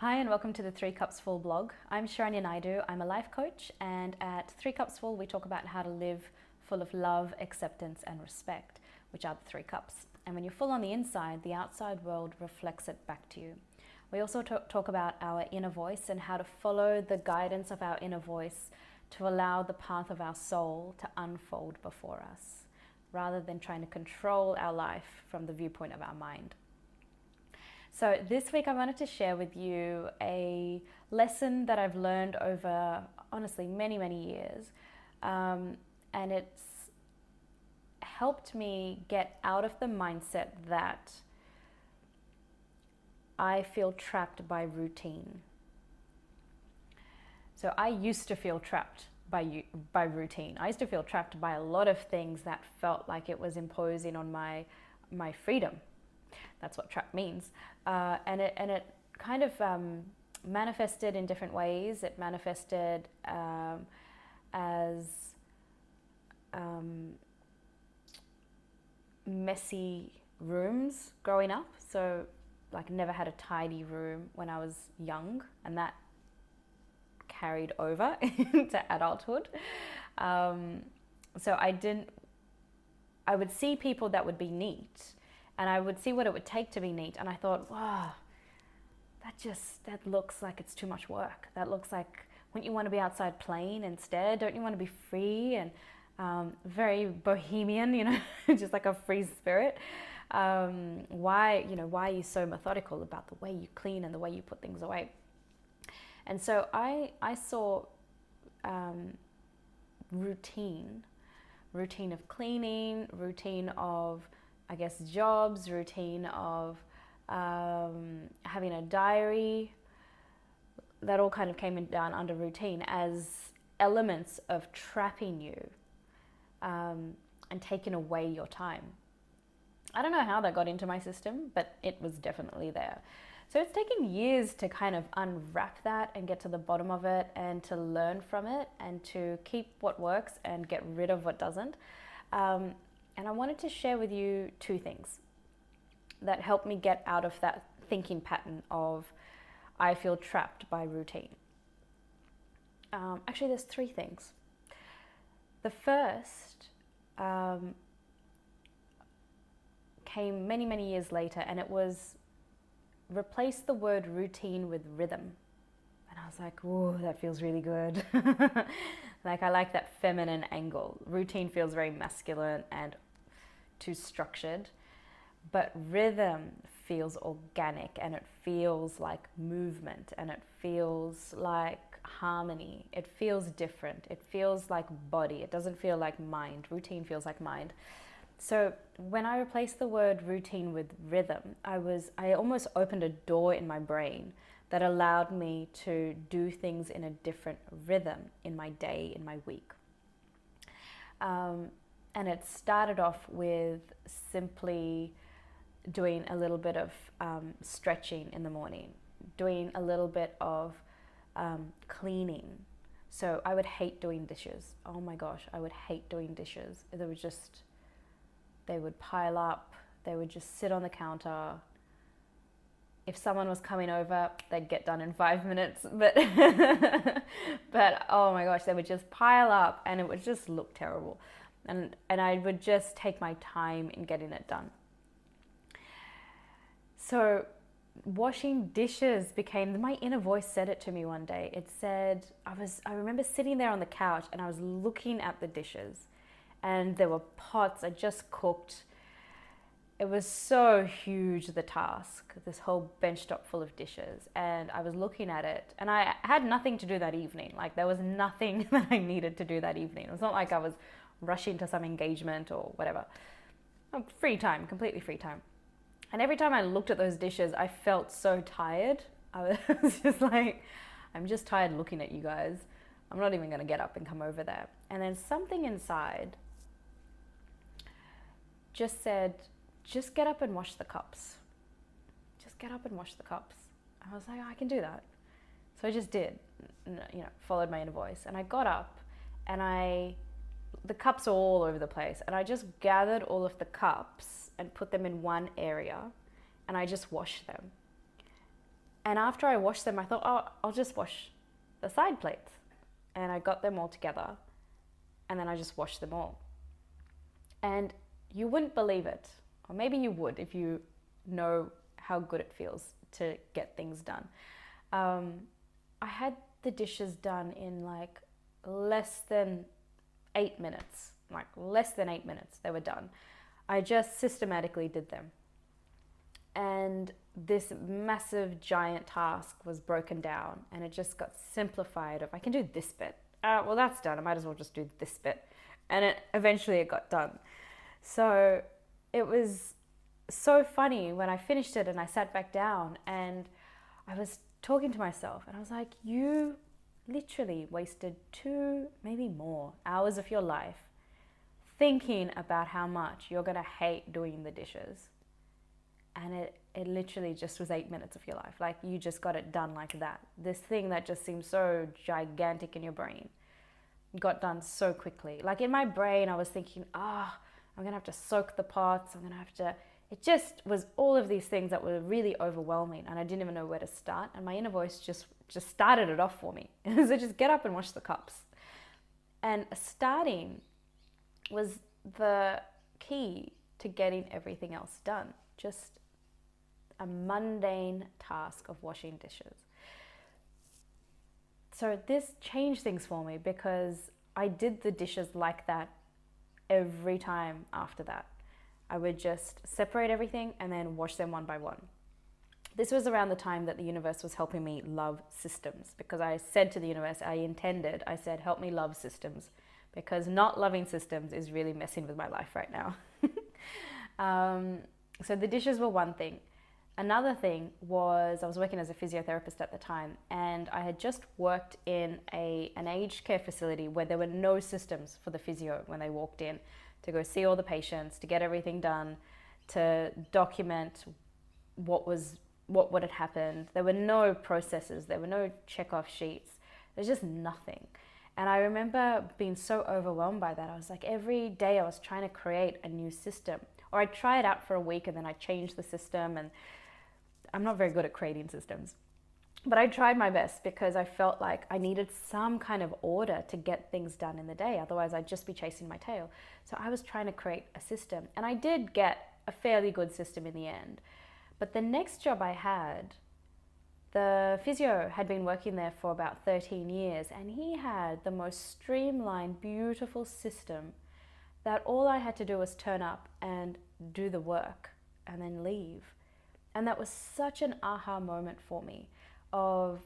Hi and welcome to the Three Cups Full blog. I'm Sharanya. I'm a life coach, and at Three Cups Full we talk about how to live full of love, acceptance and respect, which are the three cups. And when you're full on the inside, the outside world reflects it back to you. We also talk about our inner voice and how to follow the guidance of our inner voice to allow the path of our soul to unfold before us, rather than trying to control our life from the viewpoint of our mind. So this week I wanted to share with you a lesson that I've learned over, honestly, many years. And it's helped me get out of the mindset that I feel trapped by routine. So I used to feel trapped by routine. I used to feel trapped by a lot of things that felt like it was imposing on my freedom. That's what trap means. And it kind of manifested in different ways. It manifested as messy rooms growing up. So like never had a tidy room when I was young, and that carried over into adulthood. So I would see people that would be neat, and I would see what it would take to be neat. And I thought, wow, that looks like it's too much work. That looks like, wouldn't you want to be outside playing instead? Don't you want to be free and very bohemian, just like a free spirit? Why are you so methodical about the way you clean and the way you put things away? And so I saw routine of cleaning, routine of, I guess, jobs, routine of having a diary. That all kind of came down under routine as elements of trapping you and taking away your time. I don't know how that got into my system, but it was definitely there. So it's taken years to kind of unwrap that and get to the bottom of it, and to learn from it, and to keep what works and get rid of what doesn't. And I wanted to share with you two things that helped me get out of that thinking pattern of I feel trapped by routine. Actually, there's three things. The first came many years later, and it was replace the word routine with rhythm. And I was like, whoa, that feels really good. Like, I like that feminine angle. Routine feels very masculine and too structured, but rhythm feels organic, and it feels like movement, and it feels like harmony. It feels different. It feels like body. It doesn't feel like mind. Routine feels like mind. So when I replaced the word routine with rhythm, I almost opened a door in my brain that allowed me to do things in a different rhythm in my day, in my week. And it started off with simply doing a little bit of stretching in the morning, doing a little bit of cleaning. So I would hate doing dishes. Oh my gosh, I would hate doing dishes. They would pile up, they would just sit on the counter. If someone was coming over, they'd get done in 5 minutes, but oh my gosh, they would just pile up, and it would just look terrible. And I would just take my time in getting it done. So washing dishes became, my inner voice said it to me one day. It said, I remember sitting there on the couch, and I was looking at the dishes, and there were pots I just cooked. It was so huge, the task, this whole bench top full of dishes. And I was looking at it, and I had nothing to do that evening. Like, there was nothing that I needed to do that evening. It was not like I was rushing to some engagement or whatever. Free time, completely free time. And every time I looked at those dishes, I felt so tired. I was just like, I'm just tired looking at you guys. I'm not even going to get up and come over there. And then something inside just said, just get up and wash the cups. Just get up and wash the cups. I was like, I can do that. So I just did, followed my inner voice. And I got up, and the cups are all over the place. And I just gathered all of the cups and put them in one area, and I just washed them. And after I washed them, I thought, oh, I'll just wash the side plates. And I got them all together, and then I just washed them all. And you wouldn't believe it, or maybe you would if you know how good it feels to get things done. I had the dishes done in like less than 8 minutes. Like less than 8 minutes, they were done. I just systematically did them. And this massive giant task was broken down, and it just got simplified of I can do this bit. Well, that's done. I might as well just do this bit. And eventually it got done. So it was so funny when I finished it and I sat back down and I was talking to myself and I was like, you literally wasted 2, maybe more hours of your life thinking about how much you're going to hate doing the dishes. And it literally just was 8 minutes of your life. Like you just got it done like that. This thing that just seems so gigantic in your brain got done so quickly. Like in my brain, I was thinking, I'm going to have to soak the pots. I'm going to have to, it just was all of these things that were really overwhelming and I didn't even know where to start. And my inner voice just started it off for me. So just get up and wash the cups. And starting was the key to getting everything else done. Just a mundane task of washing dishes. So this changed things for me because I did the dishes like that every time after that. I would just separate everything and then wash them one by one. This was around the time that the universe was helping me love systems, because I said to the universe, I said, help me love systems, because not loving systems is really messing with my life right now. So the dishes were one thing. Another thing was I was working as a physiotherapist at the time, and I had just worked in an aged care facility where there were no systems for the physio when they walked in to go see all the patients, to get everything done, to document what had happened. There were no processes, there were no check-off sheets. There's just nothing. And I remember being so overwhelmed by that. I was like, every day I was trying to create a new system, or I'd try it out for a week and then I changed the system. And I'm not very good at creating systems, but I tried my best because I felt like I needed some kind of order to get things done in the day. Otherwise I'd just be chasing my tail. So I was trying to create a system, and I did get a fairly good system in the end. But the next job I had, the physio had been working there for about 13 years, and he had the most streamlined, beautiful system that all I had to do was turn up and do the work and then leave. And that was such an aha moment for me of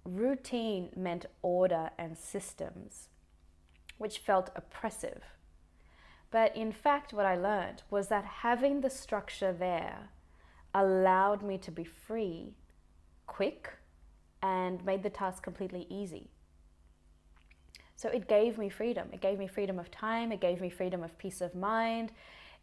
routine meant order and systems, which felt oppressive. But in fact, what I learned was that having the structure there allowed me to be free, quick, and made the task completely easy. So it gave me freedom. It gave me freedom of time. It gave me freedom of peace of mind.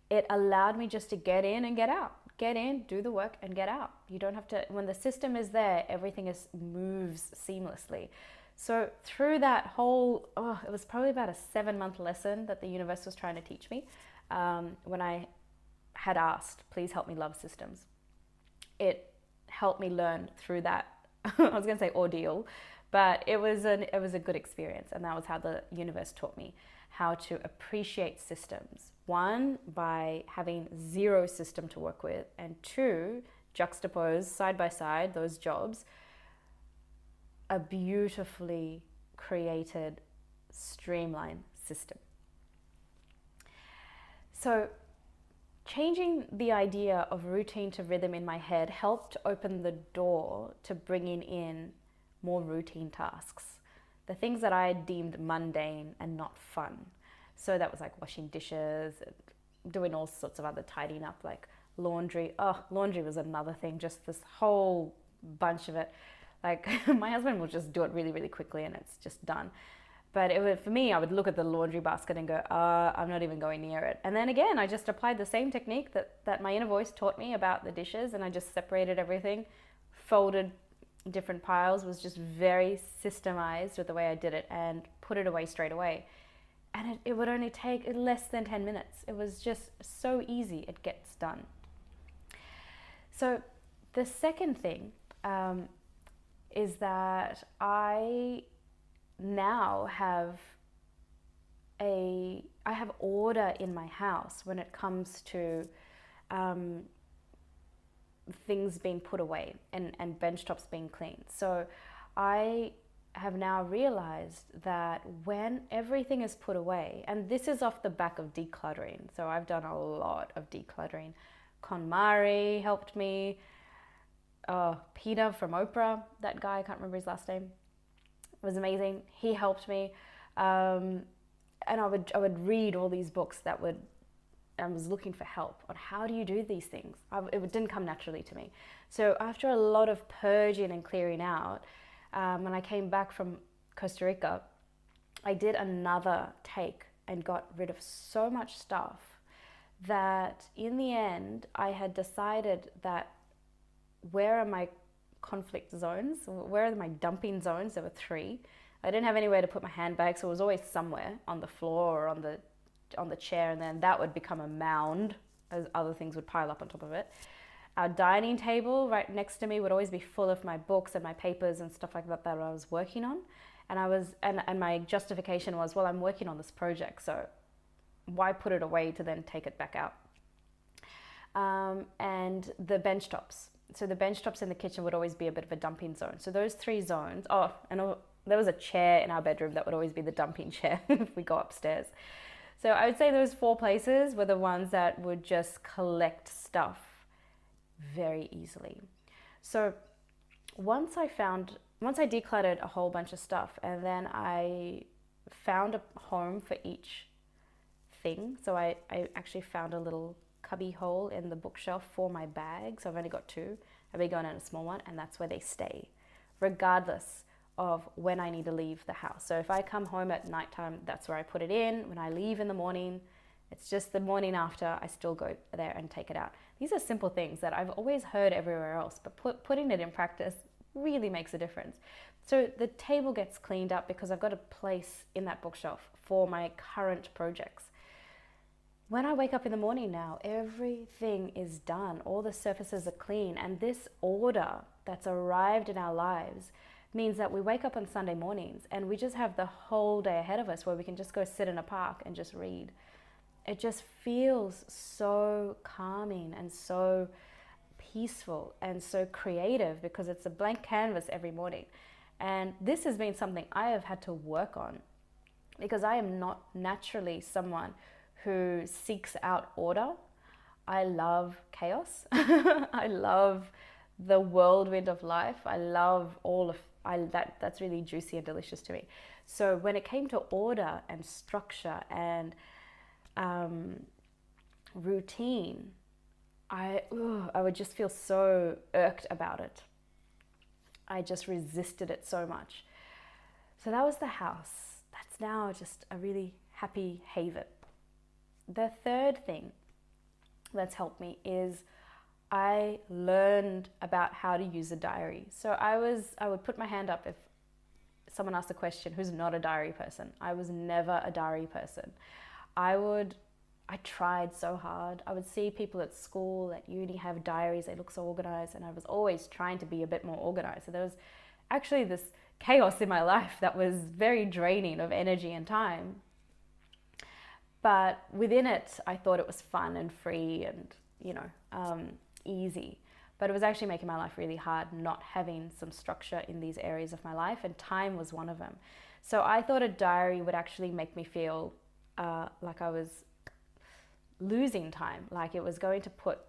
It allowed me just to get in and get out. Get in, do the work, and get out. You don't have to, when the system is there, everything moves seamlessly. So through that whole, it was probably about a 7-month lesson that the universe was trying to teach me when I had asked, please help me love systems. It helped me learn through that, I was going to say ordeal, but it was a good experience. And that was how the universe taught me how to appreciate systems. 1, by having 0 system to work with, and 2, juxtapose side by side those jobs, a beautifully created, streamlined system. So changing the idea of routine to rhythm in my head helped open the door to bringing in more routine tasks, the things that I deemed mundane and not fun. So that was like washing dishes and doing all sorts of other tidying up, like laundry. Laundry was another thing, just this whole bunch of it. Like my husband will just do it really, really quickly and it's just done. But for me, I would look at the laundry basket and go, I'm not even going near it. And then again, I just applied the same technique that my inner voice taught me about the dishes, and I just separated everything, folded different piles, was just very systemized with the way I did it, and put it away straight away. And it would only take less than 10 minutes. It was just so easy, it gets done. So the second thing is that I now have I have order in my house when it comes to things being put away and bench tops being cleaned. So I have now realized that when everything is put away, and this is off the back of decluttering, so I've done a lot of decluttering. KonMari helped me. Peter from Oprah, that guy, I can't remember his last name, was amazing. He helped me. And I would read all these books that would, I was looking for help on how do you do these things. It didn't come naturally to me. So after a lot of purging and clearing out, when I came back from Costa Rica, I did another take and got rid of so much stuff that in the end, I had decided that where are my conflict zones? Where are my dumping zones? There were 3. I didn't have anywhere to put my handbag, so it was always somewhere on the floor or on the chair, and then that would become a mound as other things would pile up on top of it. Our dining table right next to me would always be full of my books and my papers and stuff like that I was working on. And my justification was, well, I'm working on this project, so why put it away to then take it back out? And the bench tops. So the bench tops in the kitchen would always be a bit of a dumping zone. So those 3 zones, there was a chair in our bedroom that would always be the dumping chair if we go upstairs. So I would say those 4 places were the ones that would just collect stuff very easily. So once I decluttered a whole bunch of stuff, and then I found a home for each thing. So I actually found a little cubby hole in the bookshelf for my bags. I've only got 2, a big one and a small one, and that's where they stay, regardless of when I need to leave the house. So if I come home at nighttime, that's where I put it in. When I leave in the morning, it's just the morning after, I still go there and take it out. These are simple things that I've always heard everywhere else, but putting it in practice really makes a difference. So the table gets cleaned up because I've got a place in that bookshelf for my current projects. When I wake up in the morning now, everything is done. All the surfaces are clean. And this order that's arrived in our lives means that we wake up on Sunday mornings and we just have the whole day ahead of us where we can just go sit in a park and just read. It just feels so calming and so peaceful and so creative because it's a blank canvas every morning. And this has been something I have had to work on because I am not naturally someone who seeks out order. I love chaos. I love the whirlwind of life. I love that's really juicy and delicious to me. So when it came to order and structure and routine, I would just feel so irked about it. I just resisted it so much. So that was the house. That's now just a really happy haven. The third thing that's helped me is I learned about how to use a diary. So I would put my hand up if someone asked a question who's not a diary person. I was never a diary person. I tried so hard. I would see people at school, at uni have diaries, they look so organized, and I was always trying to be a bit more organized. So there was actually this chaos in my life that was very draining of energy and time. But within it, I thought it was fun and free and, easy. But it was actually making my life really hard, not having some structure in these areas of my life, and time was one of them. So I thought a diary would actually make me feel like I was losing time, like it was going to put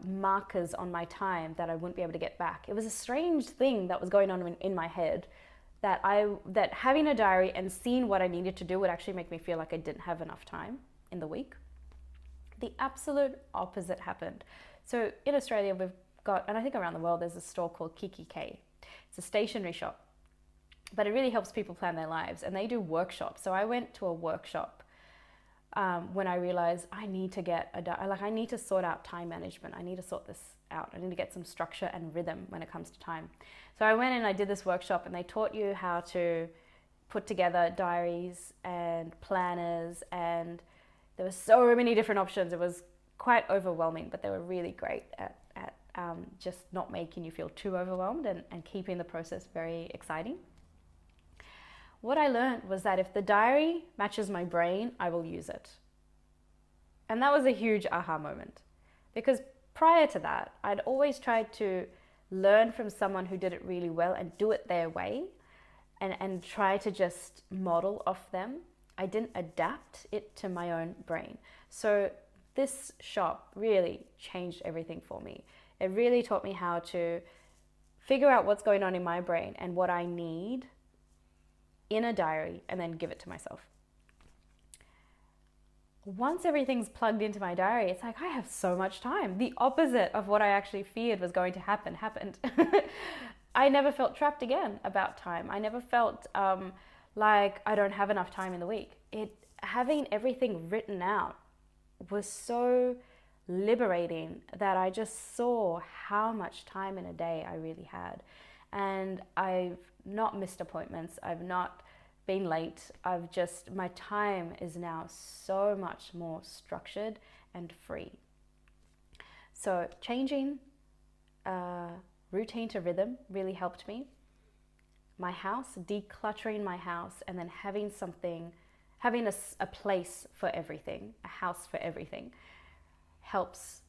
markers on my time that I wouldn't be able to get back. It was a strange thing that was going on in my head, that having a diary and seeing what I needed to do would actually make me feel like I didn't have enough time in the week. The absolute opposite happened. So in Australia, we've got, and I think around the world, there's a store called Kiki K. It's a stationery shop, but it really helps people plan their lives, and they do workshops. So I went to a workshop when I realized I need to sort out time management. I need to sort this out. I need to get some structure and rhythm when it comes to time. So I went and I did this workshop, and they taught you how to put together diaries and planners, and there were so many different options. It was quite overwhelming, but they were really great at just not making you feel too overwhelmed and keeping the process very exciting. What I learned was that if the diary matches my brain, I will use it. And that was a huge aha moment, because prior to that, I'd always tried to learn from someone who did it really well and do it their way, and try to just model off them. I didn't adapt it to my own brain. So this shop really changed everything for me. It really taught me how to figure out what's going on in my brain and what I need in a diary, and then give it to myself. Once everything's plugged into my diary, it's like I have so much time. The opposite of what I actually feared was going to happen happened. I never felt trapped again about time. I never felt like I don't have enough time in the week. Having everything written out was so liberating that I just saw how much time in a day I really had. And I've not missed appointments. I've not been late. My time is now so much more structured and free. So changing routine to rhythm really helped me. My house, decluttering my house, and then having a place for everything, a house for everything, helps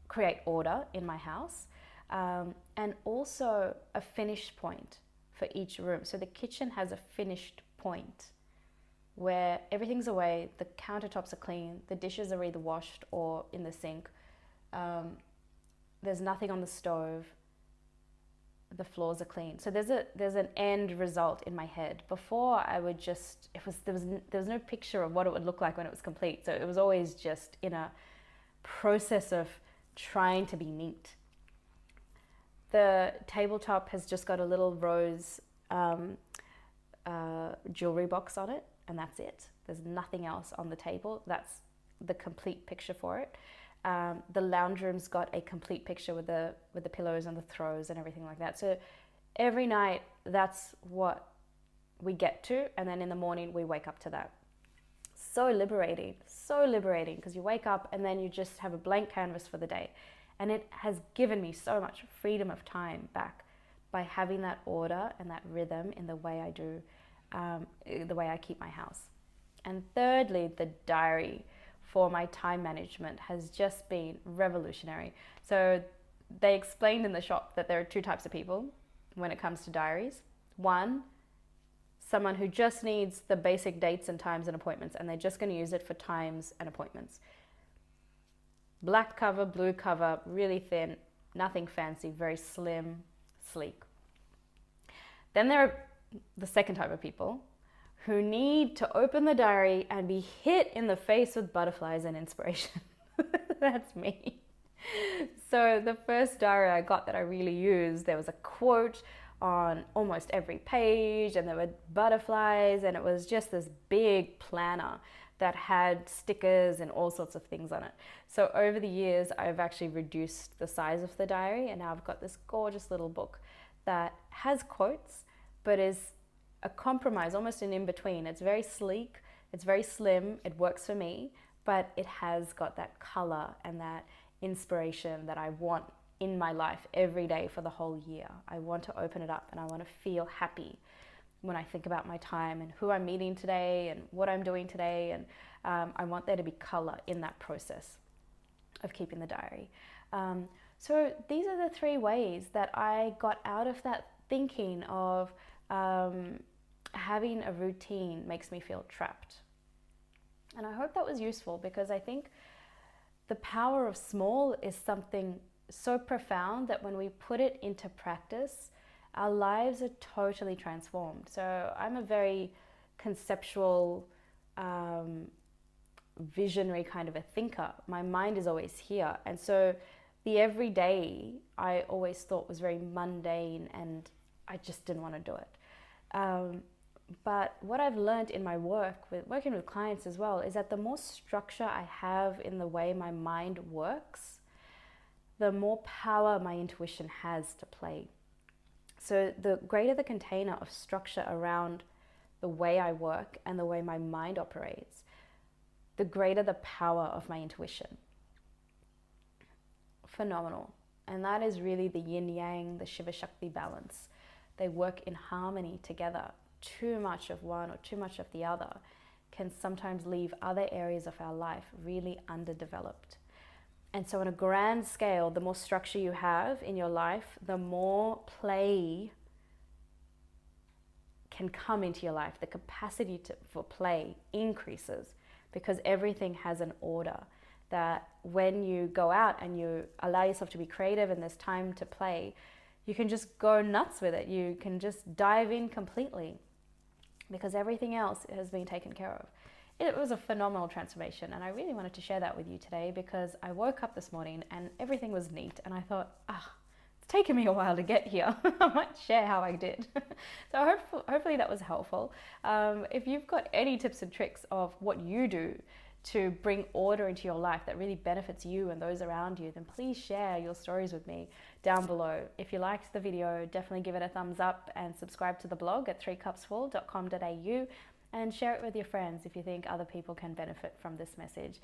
create order in my house, and also a finish point for each room. So the kitchen has a finished point where everything's away, the countertops are clean, the dishes are either washed or in the sink, there's nothing on the stove, the floors are clean. So there's an end result in my head. Before, I would just, there was no picture of what it would look like when it was complete. So it was always just in a process of trying to be neat. The tabletop has just got a little rose jewelry box on it, and that's it. There's nothing else on the table. That's the complete picture for it. The lounge room's got a complete picture with the pillows and the throws and everything like that. So every night, that's what we get to, and then in the morning we wake up to that. So liberating, because you wake up and then you just have a blank canvas for the day. And it has given me so much freedom of time back by having that order and that rhythm in the way I do, the way I keep my house. And thirdly, the diary for my time management has just been revolutionary. So they explained in the shop that there are two types of people when it comes to diaries. One, someone who just needs the basic dates and times and appointments, and they're just going to use it for times and appointments. Black cover, blue cover, really thin, nothing fancy, very slim, sleek. Then there are the second type of people who need to open the diary and be hit in the face with butterflies and inspiration. That's me. So the first diary I got that I really used, there was a quote on almost every page, and there were butterflies, and it was just this big planner that had stickers and all sorts of things on it. So over the years, I've actually reduced the size of the diary, and now I've got this gorgeous little book that has quotes, but is a compromise, almost an in-between. It's very sleek, it's very slim, it works for me, but it has got that color and that inspiration that I want in my life every day for the whole year. I want to open it up and I want to feel happy when I think about my time and who I'm meeting today and what I'm doing today. And I want there to be color in that process of keeping the diary. So these are the three ways that I got out of that thinking of having a routine makes me feel trapped. And I hope that was useful, because I think the power of small is something so profound that when we put it into practice, our lives are totally transformed. So I'm a very conceptual, visionary kind of a thinker. My mind is always here. And so the everyday I always thought was very mundane, and I just didn't want to do it. But what I've learned in my working with clients as well, is that the more structure I have in the way my mind works, the more power my intuition has to play. So the greater the container of structure around the way I work and the way my mind operates, the greater the power of my intuition. Phenomenal. And that is really the yin yang, the Shiva Shakti balance. They work in harmony together. Too much of one or too much of the other can sometimes leave other areas of our life really underdeveloped. And so on a grand scale, the more structure you have in your life, the more play can come into your life. The capacity for play increases because everything has an order. That when you go out and you allow yourself to be creative and there's time to play, you can just go nuts with it. You can just dive in completely because everything else has been taken care of. It was a phenomenal transformation, and I really wanted to share that with you today because I woke up this morning and everything was neat, and I thought, it's taken me a while to get here. I might share how I did. So hopefully that was helpful. If you've got any tips and tricks of what you do to bring order into your life that really benefits you and those around you, then please share your stories with me down below. If you liked the video, definitely give it a thumbs up and subscribe to the blog at 3cupsfull.com.au and share it with your friends if you think other people can benefit from this message.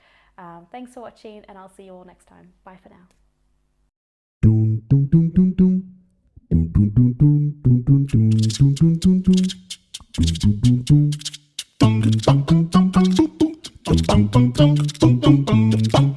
Thanks for watching, and I'll see you all next time. Bye for now. Bum bum bum bum bum bum bum bum bum bum bum bum bum.